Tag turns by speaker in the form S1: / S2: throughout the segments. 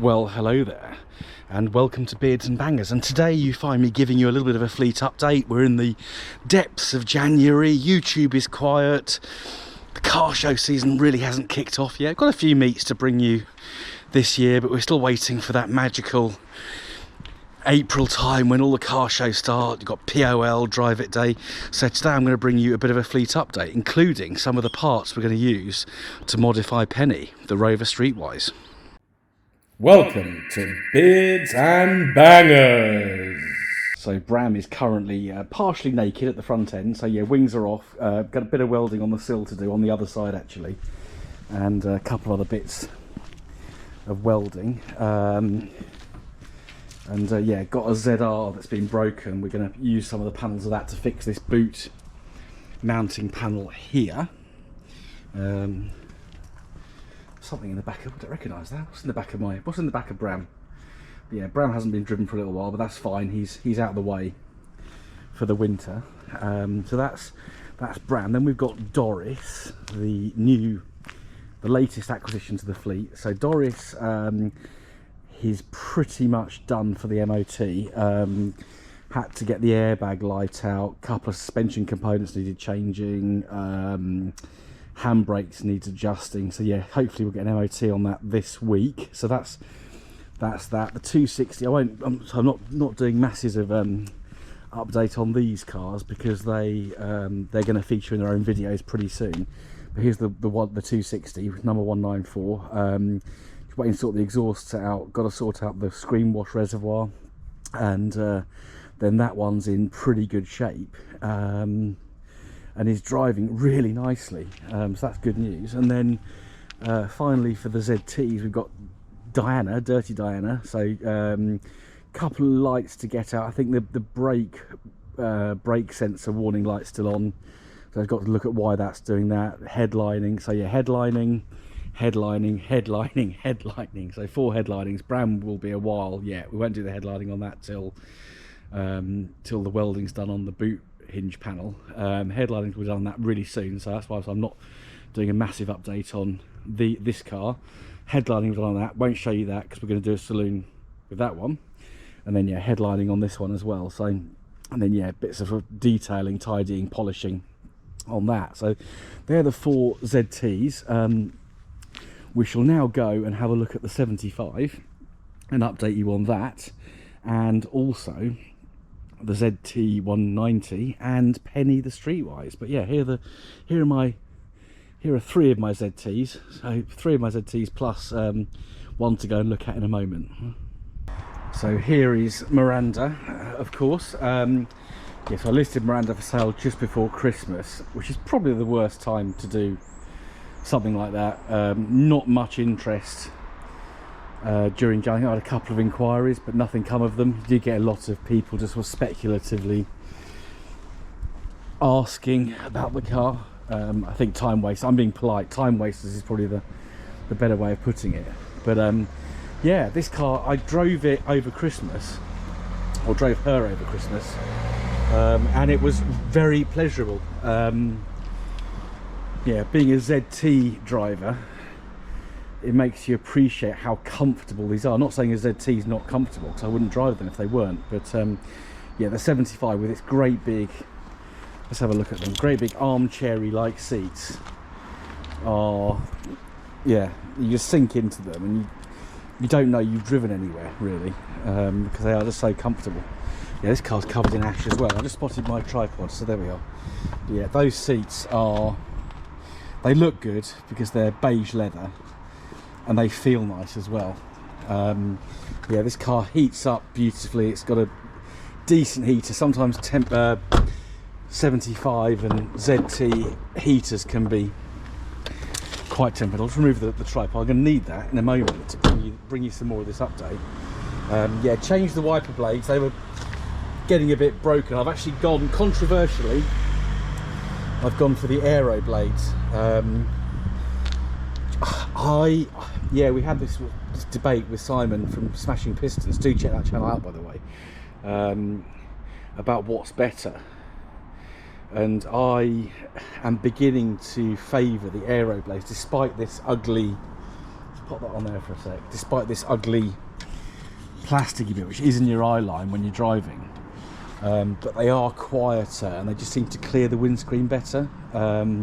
S1: Well, hello there, and welcome to Beards and Bangers. And today you find me giving you a little bit of a fleet update. We're in the depths of January. YouTube is quiet. The car show season really hasn't kicked off yet. Got a few meets to bring you this year, but we're still waiting for that magical April time when all the car shows start. You've got POL, Drive It Day. So today I'm going to bring you a bit of a fleet update, including some of the parts we're going to use to modify Penny, the Rover Streetwise.
S2: Welcome to Beards and Bangers.
S1: So Bram is currently partially naked at the front end, so yeah, wings are off. Got a bit of welding on the sill to do on the other side actually, and a couple other bits of welding. Yeah, got a ZR that's been broken. We're going to use some of the panels of that to fix this boot mounting panel here. Something in the back of, I don't recognise that. What's in the back of Bram? But yeah, Bram hasn't been driven for a little while, but that's fine. He's out of the way for the winter. So that's Bram. Then we've got Doris, the latest acquisition to the fleet. So Doris, he's pretty much done for the MOT. Had to get the airbag light out. A couple of suspension components needed changing. Handbrakes needs adjusting, so yeah, hopefully we'll get an MOT on that this week. So that's that. The 260, I'm not doing masses of update on these cars because they're going to feature in their own videos pretty soon. But here's the 260 number 194. Just waiting to sort the exhausts out. Got to sort out the screen wash reservoir, and then that one's in pretty good shape. And is driving really nicely, so that's good news. And then finally for the ZTs, we've got Diana, Dirty Diana. So couple of lights to get out. I think the brake sensor warning light's still on, so I've got to look at why that's doing that. Headlining, so yeah, headlining. So 4 headlinings. Bram will be a while yet. We won't do the headlining on that till the welding's done on the boot hinge panel. Headlining will be done on that really soon, so that's why I'm not doing a massive update on this car. Headlining will be done on that. Won't show you that because we're going to do a saloon with that one, and then yeah, headlining on this one as well. So, and then yeah, bits of detailing, tidying, polishing on that. So they're the 4 ZTs. We shall now go and have a look at the 75 and update you on that, and also the ZT 190 and Penny the Streetwise. But yeah, here are 3 of my ZTs. So 3 of my ZTs plus one to go and look at in a moment. So here is Miranda, of course. Yes, I listed Miranda for sale just before Christmas, which is probably the worst time to do something like that. Not much interest during January. I had a couple of inquiries, but nothing come of them. You do get a lot of people just sort of speculatively asking about the car. I think time waste. I'm being polite. Time wasters is probably the better way of putting it. But yeah, this car, I drove it over Christmas, or drove her over Christmas, and it was very pleasurable. Yeah, being a ZT driver, it makes you appreciate how comfortable these are. I'm not saying a ZT is not comfortable, because I wouldn't drive them if they weren't, but yeah, the 75 with its great big, let's have a look at them, great big armchairy like seats are, yeah, you just sink into them and you don't know you've driven anywhere really, because they are just so comfortable. Yeah, this car's covered in ash as well. I just spotted my tripod, so there we are. Yeah, those seats are, they look good because they're beige leather, and they feel nice as well. Yeah, this car heats up beautifully. It's got a decent heater. Sometimes 75 and ZT heaters can be quite temperate. I'll just remove the tripod. I'm going to need that in a moment to bring you some more of this update. Yeah, changed the wiper blades. They were getting a bit broken. I've actually gone, controversially, I've gone for the aero blades. Yeah, we had this debate with Simon from Smashing Pistons. Do check that channel out, by the way, about what's better. And I am beginning to favour the aero blades, despite this ugly pop that on there for a sec. Despite this ugly plasticky bit, which is in your eye line when you're driving, but they are quieter and they just seem to clear the windscreen better. I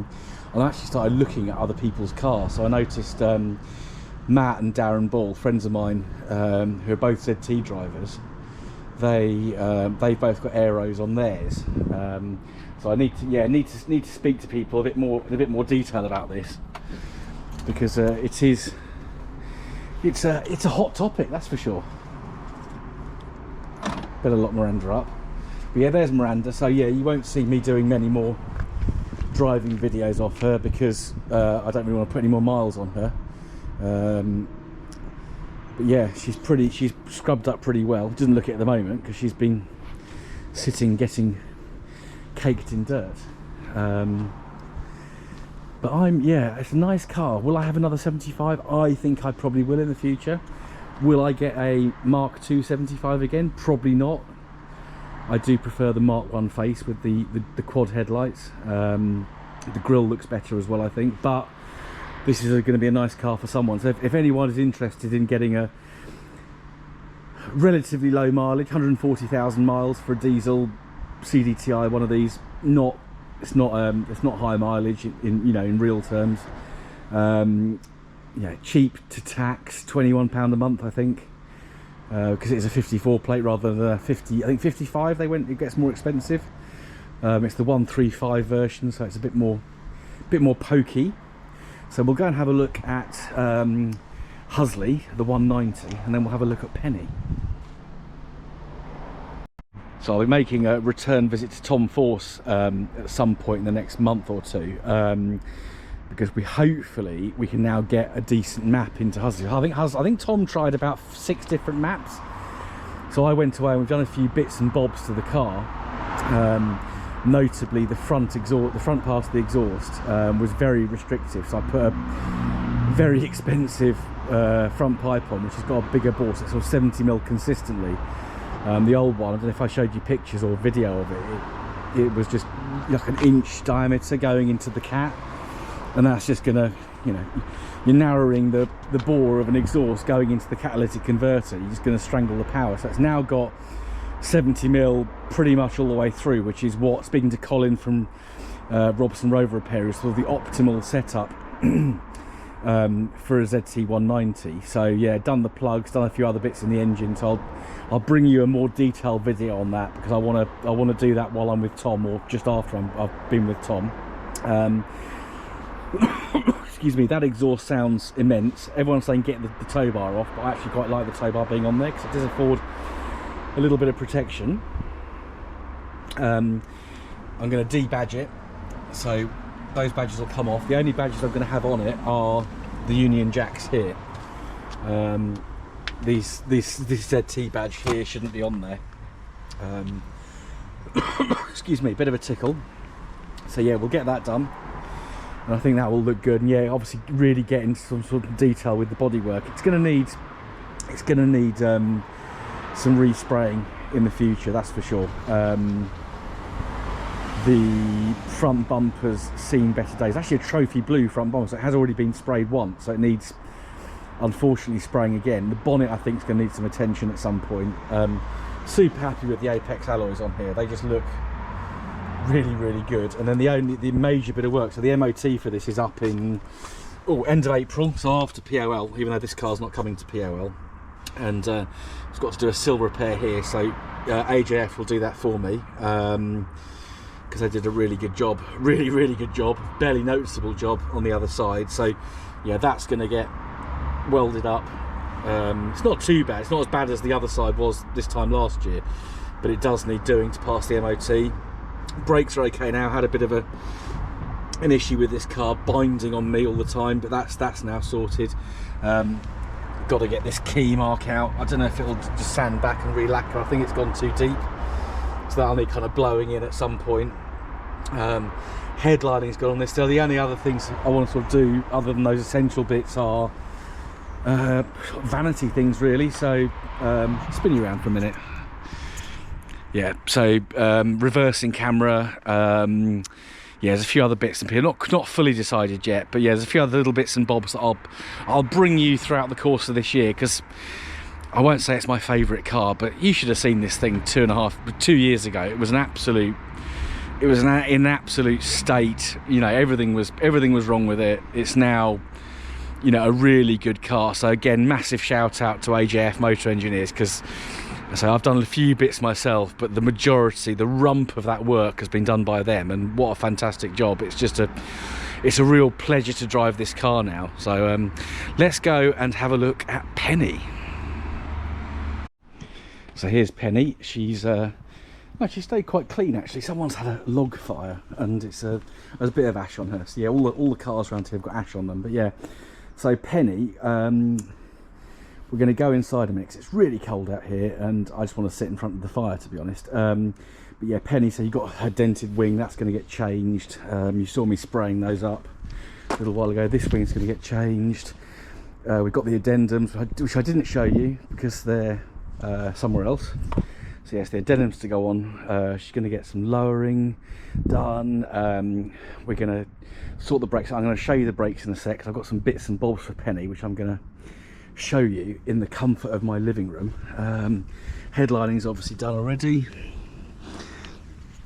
S1: actually started looking at other people's cars, so I noticed Matt and Darren Ball, friends of mine, who are both ZT drivers. They've both got aeros on theirs, so I need to speak to people in a bit more detail about this, because it's a hot topic, that's for sure. Better lock Miranda up. But yeah, there's Miranda. So yeah, you won't see me doing many more driving videos off her, because I don't really want to put any more miles on her. But yeah, she's scrubbed up pretty well. Doesn't look it at the moment because she's been sitting getting caked in dirt. But it's a nice car. Will I have another 75? I think I probably will in the future. Will I get a Mark II 75 again? Probably not. I do prefer the Mark I face with the quad headlights. The grille looks better as well, I think. But this is going to be a nice car for someone. So if anyone is interested in getting a relatively low mileage, 140,000 miles for a diesel CDTI, one of these, it's not high mileage in real terms. Cheap to tax, £21 a month, I think, because it's a 54 plate rather than a 50. I think 55. It gets more expensive. It's the 135 version, so it's a bit more pokey. So we'll go and have a look at Husley, the 190, and then we'll have a look at Penny. So I'll be making a return visit to Tom Force at some point in the next month or two, because hopefully we can now get a decent map into Husley. I think Tom tried about 6 different maps. So I went away and we've done a few bits and bobs to the car. Notably, the front part of the exhaust was very restrictive. So I put a very expensive front pipe on, which has got a bigure bore, so it's sort of 70mm consistently. The old one, I don't know if I showed you pictures or video of it. It was just like an inch diameter going into the cat, and that's just gonna, you're narrowing the bore of an exhaust going into the catalytic converter. You're just gonna strangle the power. So it's now got 70mm pretty much all the way through, which is what, speaking to Colin from Robson Rover Repair, is sort of the optimal setup for a ZT 190. So yeah, done the plugs, done a few other bits in the engine. So I'll bring you a more detailed video on that, because I want to do that while I'm with Tom, or just after I've been with Tom. Excuse me, that exhaust sounds immense. Everyone's saying get the tow bar off, but I actually quite like the tow bar being on there, because it does afford a little bit of protection. I'm going to debadge it, so those badges will come off. The only badges I'm going to have on it are the Union Jacks here. This ZT badge here shouldn't be on there. Excuse me, bit of a tickle. So yeah, we'll get that done, and I think that will look good. And yeah, obviously really get into some sort of detail with the bodywork. It's going to need some respraying in the future, that's for sure. The front bumper's seen better days. Actually a trophy blue front bumper, so it has already been sprayed once, so it needs, unfortunately, spraying again. The bonnet, I think, is going to need some attention at some point. Super happy with the Apex alloys on here. They just look really, really good. And then the major bit of work, so the MOT for this is up in end of April, so after POL, even though this car's not coming to POL. And it's got to do a silver repair here, so AJF will do that for me, because they did a really good job, really good job, barely noticeable job on the other side. So yeah, that's going to get welded up. It's not too bad, it's not as bad as the other side was this time last year, but it does need doing to pass the MOT. Brakes are okay now. Had a bit of an issue with this car binding on me all the time, but that's now sorted. Got to get this key mark out. I don't know if it'll just sand back and re-lacquer. I think it's gone too deep, so that'll need kind of blowing in at some point. Headlining got on this still. The only other things I want to sort of do other than those essential bits are vanity things, really. So spin you around for a minute. Yeah, so reversing camera, yeah, there's a few other bits and pieces, not fully decided yet, but yeah, there's a few other little bits and bobs that I'll bring you throughout the course of this year, because I won't say it's my favourite car, but you should have seen this thing 2 years ago. It was an absolute in an absolute state. You know, everything was wrong with it. It's now, you know, a really good car. So again, massive shout out to AJF Motor Engineers, because so I've done a few bits myself, but the majority, the rump of that work has been done by them, and what a fantastic job. It's a real pleasure to drive this car now. So let's go and have a look at Penny. So here's Penny. She's she stayed quite clean actually. Someone's had a log fire, and there's a bit of ash on her. So yeah, all the cars around here have got ash on them. But yeah, so Penny, we're going to go inside a minute 'cause it's really cold out here, and I just want to sit in front of the fire, to be honest. But yeah, Penny, so you got her dented wing, that's going to get changed. You saw me spraying those up a little while ago. This wing's going to get changed. We've got the addendums, which I didn't show you because they're somewhere else. So yes, the addendums to go on. She's going to get some lowering done. We're going to sort the brakes. I'm going to show you the brakes in a sec. I've got some bits and bobs for Penny, which I'm going to show you in the comfort of my living room. Headlining is obviously done already.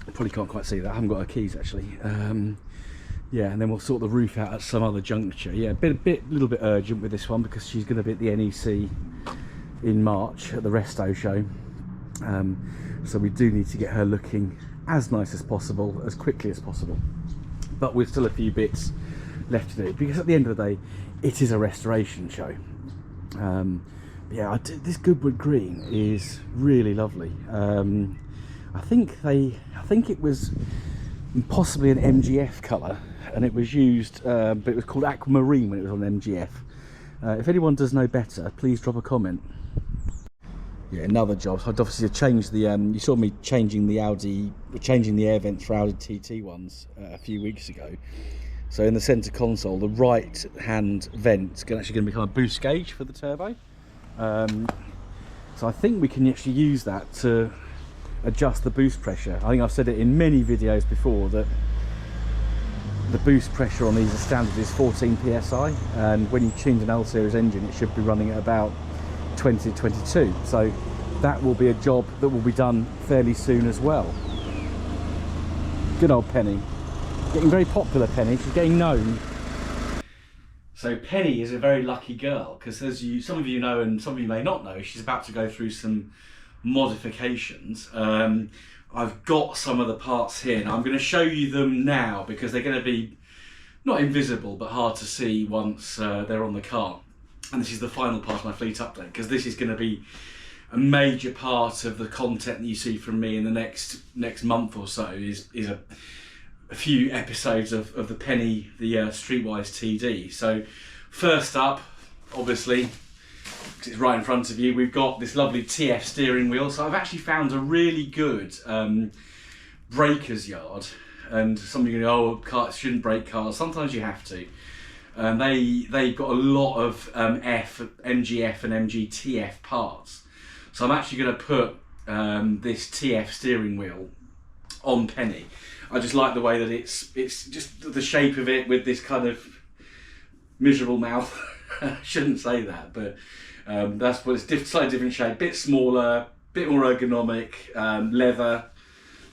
S1: You probably can't quite see that. I haven't got her keys actually. Yeah, and then we'll sort the roof out at some other juncture. Yeah, little bit urgent with this one because she's going to be at the NEC in March at the Resto show. So we do need to get her looking as nice as possible, as quickly as possible. But we've still a few bits left to do, because at the end of the day, it is a restoration show. Yeah, this Goodwood green is really lovely. I think it was possibly an MGF colour, and it was used, but it was called aquamarine when it was on MGF. If anyone does know better, please drop a comment. Yeah, another job. So I'd obviously changed the. You saw me changing the air vents for Audi TT ones a few weeks ago. So in the centre console, the right hand vent's actually going to become a boost gauge for the turbo. So I think we can actually use that to adjust the boost pressure. I think I've said it in many videos before that the boost pressure on these standard is 14 psi, and when you tune an L series engine, it should be running at about 20 to 22. So that will be a job that will be done fairly soon as well. Good old Penny. Getting very popular, Penny. She's getting known. So Penny is a very lucky girl, because as some of you know and some of you may not know, she's about to go through some modifications. I've got some of the parts here, and I'm going to show you them now because they're going to be not invisible but hard to see once they're on the car. And this is the final part of my fleet update, because this is going to be a major part of the content that you see from me in the next month or so. Is a few episodes of the Penny, the StreetWise TD. So first up, obviously, because it's right in front of you, we've got this lovely TF steering wheel. So I've actually found a really good breakers yard, and some of you go, oh, cars shouldn't break cars. Sometimes you have to. They've got a lot of MGF and MGTF parts. So I'm actually going to put this TF steering wheel on Penny. I just like the way that it's just the shape of it with this kind of miserable mouth. I shouldn't say that, but that's what it's slightly different shape, bit smaller, bit more ergonomic, leather.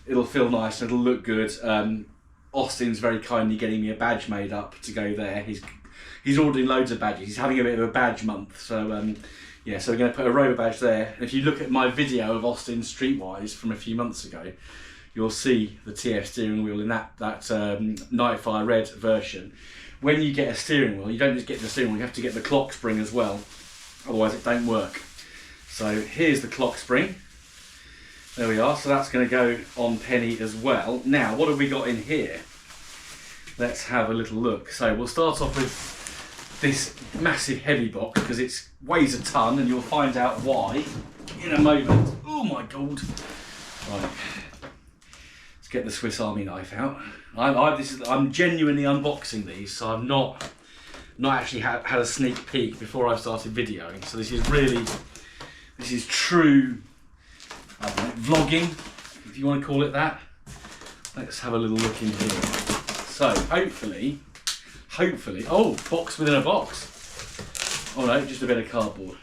S1: It'll feel nice, it'll look good. Austin's very kindly getting me a badge made up to go there. He's ordering loads of badges. He's having a bit of a badge month, so yeah. So we're going to put a rover badge there. And if you look at my video of Austin's Streetwise from a few months ago, you'll see the TF steering wheel in that Nightfire Red version. When you get a steering wheel, you don't just get the steering wheel, you have to get the clock spring as well, otherwise it don't work. So here's the clock spring. There we are, so that's going to go on Penny as well. Now, what have we got in here? Let's have a little look. So we'll start off with this massive heavy box, because it weighs a ton, and you'll find out why in a moment. Oh my God. Right. Let's get the Swiss Army knife out. I'm genuinely unboxing these, so I've not actually had a sneak peek before I started videoing. So this is true, I don't know, vlogging, if you want to call it that. Let's have a little look in here. So hopefully, oh, box within a box. Oh no, just a bit of cardboard.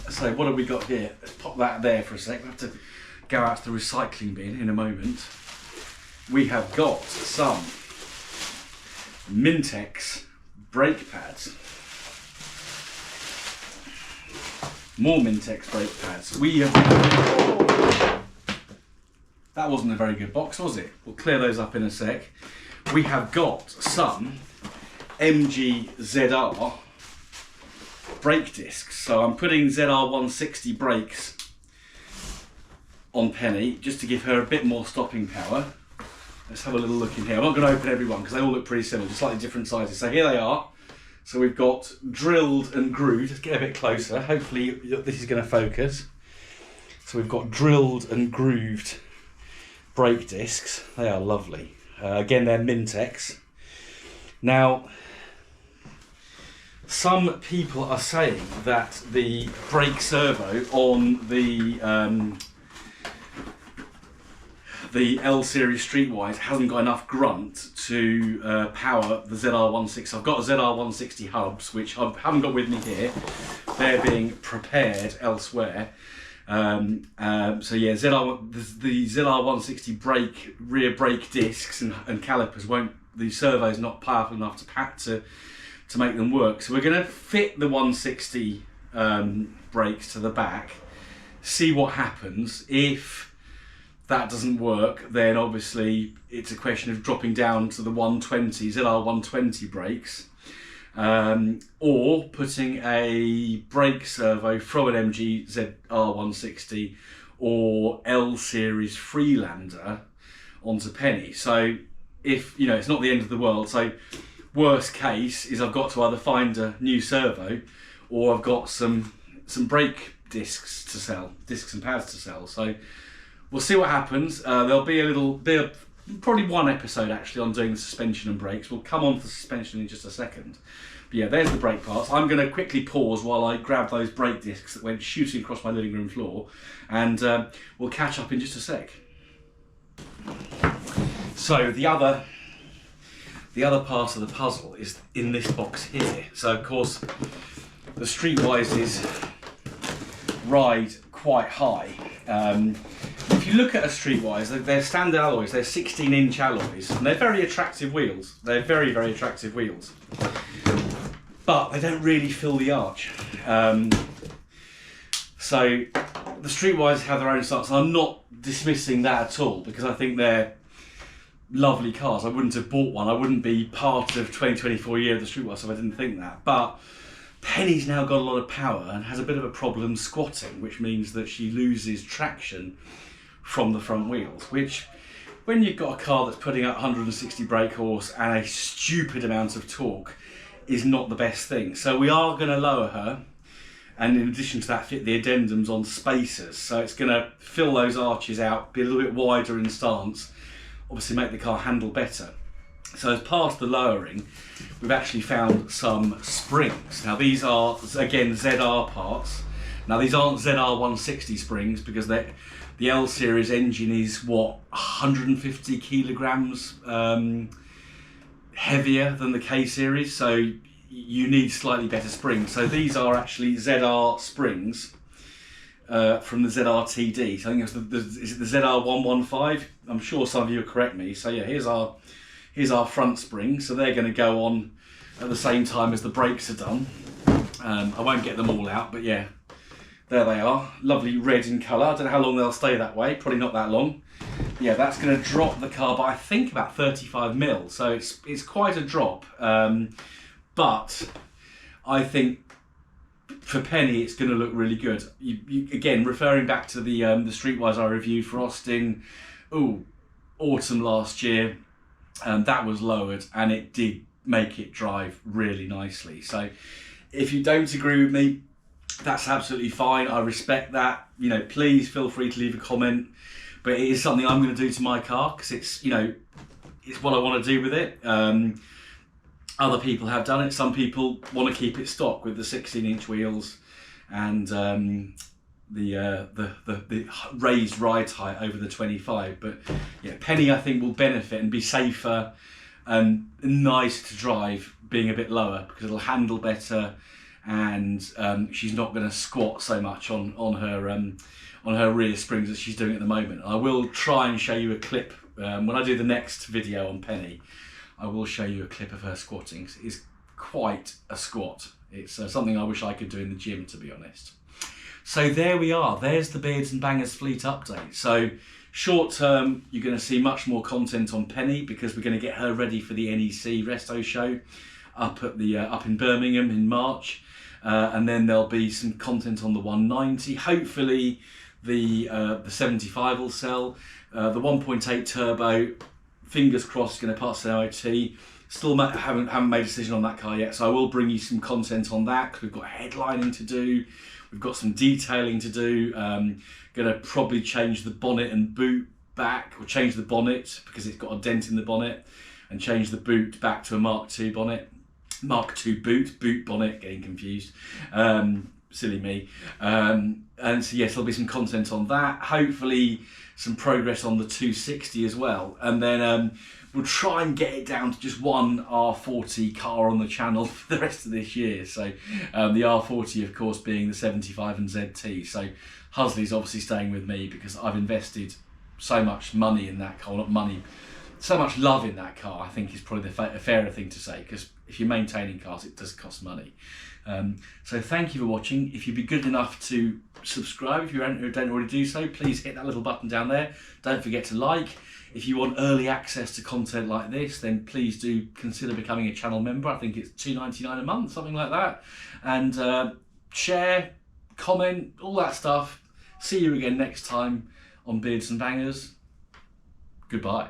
S1: So what have we got here? Let's pop that there for a sec. We'll have to go out to the recycling bin in a moment. We have got some Mintex brake pads. More Mintex brake pads. We have... That wasn't a very good box, was it? We'll clear those up in a sec. We have got some MG ZR brake discs. So I'm putting ZR 160 brakes on Penny just to give her a bit more stopping power. Let's have a little look in here. I'm not going to open every one because they all look pretty similar, just slightly different sizes. So here they are. So we've got drilled and grooved. Let's get a bit closer. Hopefully this is going to focus. So we've got drilled and grooved brake discs. They are lovely. Again, they're Mintex. Now, some people are saying that the brake servo on the L series Streetwise hasn't got enough grunt to power the ZR16. I've got a ZR160 hubs, which I haven't got with me here. They're being prepared elsewhere. So yeah, the ZR160 rear brake discs and calipers the servo's not powerful enough to make them work. So we're going to fit the 160 brakes to the back, see what happens. If that doesn't work, then obviously it's a question of dropping down to the 120 ZR120 brakes, or putting a brake servo from an MG ZR160 or L series Freelander onto Penny. So if it's not the end of the world. So worst case is I've got to either find a new servo, or I've got some brake discs to sell, discs and pads to sell. So we'll see what happens. There'll be a little bit, probably one episode actually on doing the suspension and brakes. We'll come on to suspension in just a second. But yeah, there's the brake parts. I'm going to quickly pause while I grab those brake discs that went shooting across my living room floor, and we'll catch up in just a sec. So the other part of the puzzle is in this box here. So of course the Streetwises ride quite high. If you look at a Streetwise, they're standard alloys, they're 16-inch alloys, and they're very attractive wheels. They're very, very attractive wheels. But they don't really fill the arch. So the Streetwise have their own stance. I'm not dismissing that at all, because I think they're lovely cars. I wouldn't have bought one. I wouldn't be part of 2024 year of the Streetwise if I didn't think that. But Penny's now got a lot of power and has a bit of a problem squatting, which means that she loses traction from the front wheels, which, when you've got a car that's putting out 160 brake horse and a stupid amount of torque, is not the best thing. So we are going to lower her, and in addition to that, fit the addendums on spacers. So it's going to fill those arches out, be a little bit wider in stance, obviously make the car handle better. So as part of the lowering, we've actually found some springs. Now these are, again, ZR parts. Now these aren't ZR160 springs, because the L series engine is, 150 kilograms heavier than the K series, so you need slightly better springs. So these are actually ZR springs from the ZR TD. So I think it's is it the ZR 115? I'm sure some of you will correct me. So yeah, here's our front springs. So they're going to go on at the same time as the brakes are done. I won't get them all out, but yeah, there they are. Lovely red in colour. I don't know how long they'll stay that way. Probably not that long. Yeah, that's going to drop the car by, I think, about 35 mil. So it's quite a drop. But I think for Penny, it's going to look really good. You again, referring back to the Streetwise I reviewed for Austin, autumn last year, that was lowered, and it did make it drive really nicely. So if you don't agree with me, that's absolutely fine. I respect that. Please feel free to leave a comment. But it is something I'm going to do to my car, because it's what I want to do with it. Other people have done it. Some people want to keep it stock with the 16-inch wheels and the raised ride height over the 25. But yeah, Penny, I think, will benefit and be safer and nice to drive being a bit lower because it'll handle better, and she's not going to squat so much on her rear springs as she's doing at the moment. I will try and show you a clip when I do the next video on Penny. I will show you a clip of her squatting. It's quite a squat. It's something I wish I could do in the gym, to be honest. So there we are. There's the Beards and Bangers fleet update. So short term, you're going to see much more content on Penny because we're going to get her ready for the NEC Resto show up in Birmingham in March, and then there'll be some content on the 190. Hopefully, the 75 will sell. The 1.8 turbo, fingers crossed, going to pass the MOT. Still haven't made a decision on that car yet, so I will bring you some content on that because we've got headlining to do, we've got some detailing to do. Going to probably change the bonnet and boot back, or change the bonnet because it's got a dent in the bonnet, and change the boot back to a Mark II bonnet. Mark II boot bonnet, getting confused. Silly me. And so yes, there'll be some content on that. Hopefully some progress on the 260 as well. And then we'll try and get it down to just one R40 car on the channel for the rest of this year. So the R40, of course, being the 75 and ZT. So Husley's obviously staying with me because I've invested so much money in that car. Not money, so much love in that car, I think is probably the fairer thing to say, because if you're maintaining cars, it does cost money. So thank you for watching. If you'd be good enough to subscribe, if you don't already do so, please hit that little button down there. Don't forget to like. If you want early access to content like this, then please do consider becoming a channel member. I think it's $2.99 a month, something like that. And share, comment, all that stuff. See you again next time on Beards and Bangers. Goodbye.